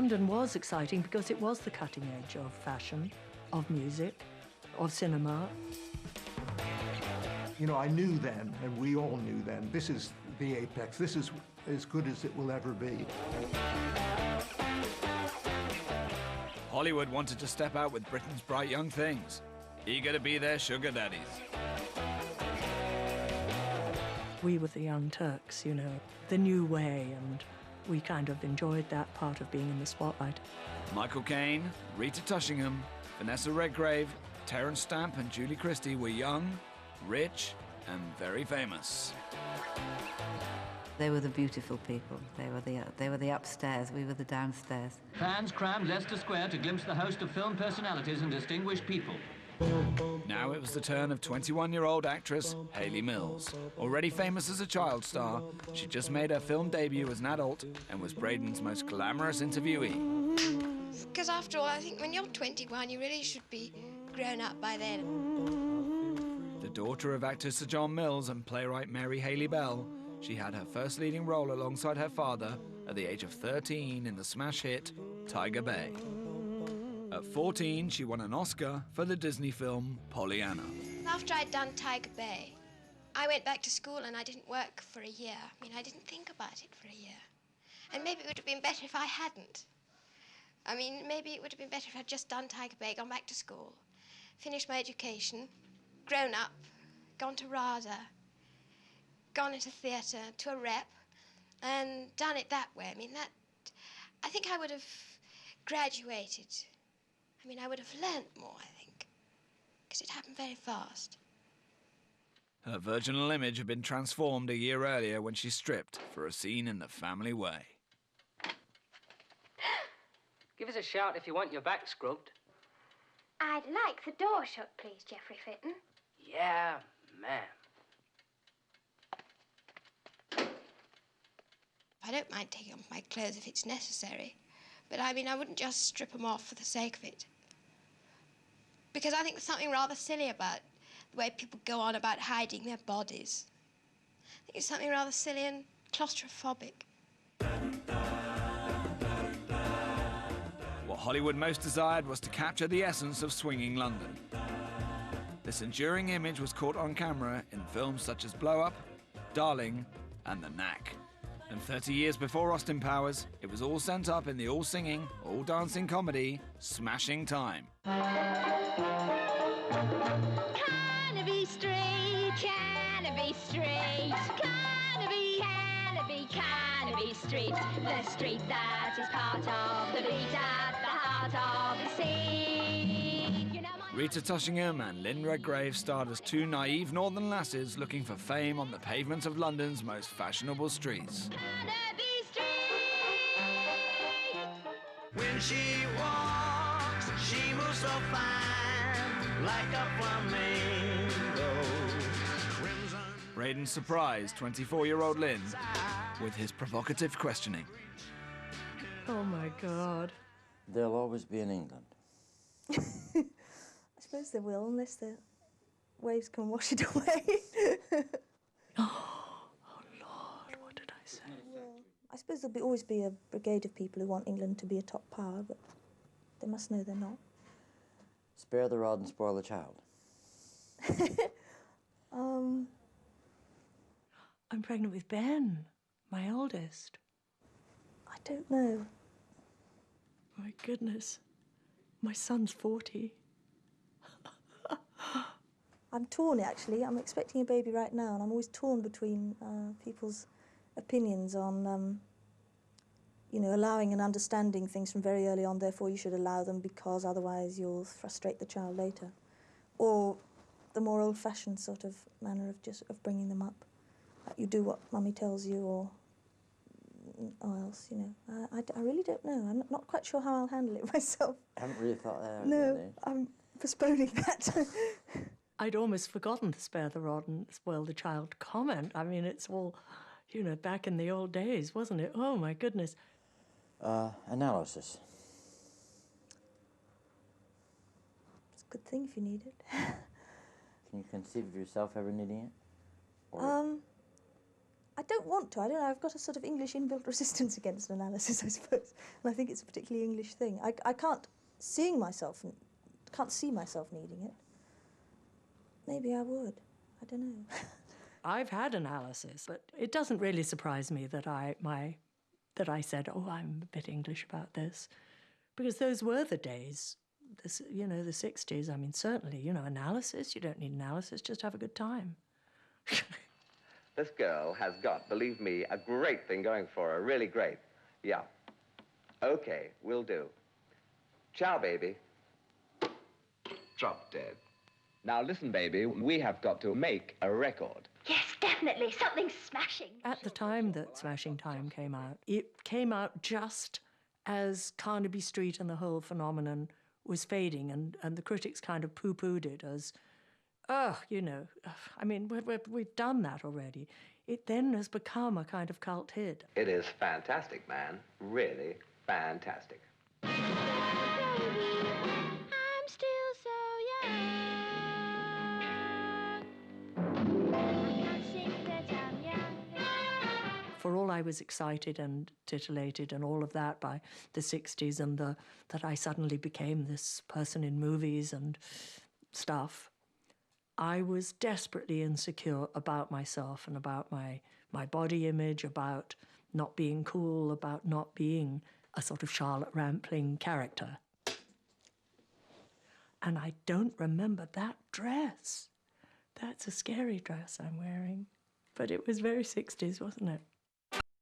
London was exciting because it was the cutting edge of fashion, of music, of cinema. You know, I knew then, and we all knew then, this is the apex. This is as good as it will ever be. Hollywood wanted to step out with Britain's bright young things, eager to be their sugar daddies. We were the young Turks, you know, the new way, and we kind of enjoyed that part of being in the spotlight. Michael Caine, Rita Tushingham, Vanessa Redgrave, Terence Stamp and Julie Christie were young, rich and very famous. They were the beautiful people. They were the upstairs, we were the downstairs. Fans crammed Leicester Square to glimpse the host of film personalities and distinguished people. Now it was the turn of 21-year-old actress Hayley Mills. Already famous as a child star, she just made her film debut as an adult and was Braden's most glamorous interviewee. Because after all, I think when you're 21, you really should be grown up by then. The daughter of actor Sir John Mills and playwright Mary Hayley Bell, she had her first leading role alongside her father at the age of 13 in the smash hit Tiger Bay. At 14, she won an Oscar for the Disney film Pollyanna. After I'd done Tiger Bay, I went back to school and I didn't work for a year. I mean, I didn't think about it for a year. And maybe it would have been better if I hadn't. I mean, maybe it would have been better if I'd just done Tiger Bay, gone back to school, finished my education, grown up, gone to RADA, gone into theatre, to a rep, and done it that way. I mean, I think I would have graduated. I mean, I would have learnt more, I think, because it happened very fast. Her virginal image had been transformed a year earlier when she stripped for a scene in The Family Way. Give us a shout if you want your back scrubbed. I'd like the door shut, please, Geoffrey Fitton. Yeah, ma'am. I don't mind taking off my clothes if it's necessary, but I mean, I wouldn't just strip them off for the sake of it. Because I think there's something rather silly about the way people go on about hiding their bodies. I think it's something rather silly and claustrophobic. What Hollywood most desired was to capture the essence of swinging London. This enduring image was caught on camera in films such as Blow Up, Darling, and The Knack. And 30 years before Austin Powers, it was all sent up in the all-singing, all-dancing comedy, Smashing Time. Cannaby Street, Cannaby Street, Cannaby Street, the street that is part of the beat at the heart of the sea. You know Rita Tushingham and Lynn Redgrave starred as two naive northern lasses looking for fame on the pavements of London's most fashionable streets. Cannaby Street. When she walks, she moves so fine, like a flamingo. Braden surprised 24-year-old Lynn with his provocative questioning. Oh, my God. They'll always be in England. I suppose they will, unless the waves can wash it away. Oh, Lord, what did I say? Well, I suppose there'll always be a brigade of people who want England to be a top power, but they must know they're not. Spare the rod and spoil the child. I'm pregnant with Ben, my oldest. I don't know. My goodness. My son's 40. I'm torn, actually. I'm expecting a baby right now, and I'm always torn between people's opinions on, you know, allowing and understanding things from very early on, therefore you should allow them because otherwise you'll frustrate the child later. Or the more old-fashioned sort of manner of bringing them up. Like you do what mummy tells you or else, you know. I really don't know. I'm not quite sure how I'll handle it myself. I haven't really thought that out. No, Really. I'm postponing that. I'd almost forgotten the spare the rod and spoil the child comment. I mean, it's all, you know, back in the old days, wasn't it? Oh, my goodness. Analysis. It's a good thing if you need it. Can you conceive of yourself ever needing it? Or... I don't want to. I don't know. I've got a sort of English inbuilt resistance against analysis, I suppose. And I think it's a particularly English thing. I can't see myself needing it. Maybe I would. I don't know. I've had analysis, but it doesn't really surprise me that I said, oh, I'm a bit English about this, because those were the days, you know, the 60s. I mean, certainly, you know, analysis, you don't need analysis, just have a good time. This girl has got, believe me, a great thing going for her, really great. Yeah. Okay, will do. Ciao, baby. Drop dead. Now listen, baby, we have got to make a record. Yes, definitely. Something smashing. At the time that Smashing Time came out, it came out just as Carnaby Street and the whole phenomenon was fading, and the critics kind of poo-pooed it as, oh, you know, I mean, we've done that already. It then has become a kind of cult hit. It is fantastic, man. Really fantastic. I'm still so young. I can't sing that I'm young. For all I was excited and titillated and all of that by the 60s and that I suddenly became this person in movies and stuff, I was desperately insecure about myself and about my body image, about not being cool, about not being a sort of Charlotte Rampling character. And I don't remember that dress. That's a scary dress I'm wearing. But it was very 60s, wasn't it?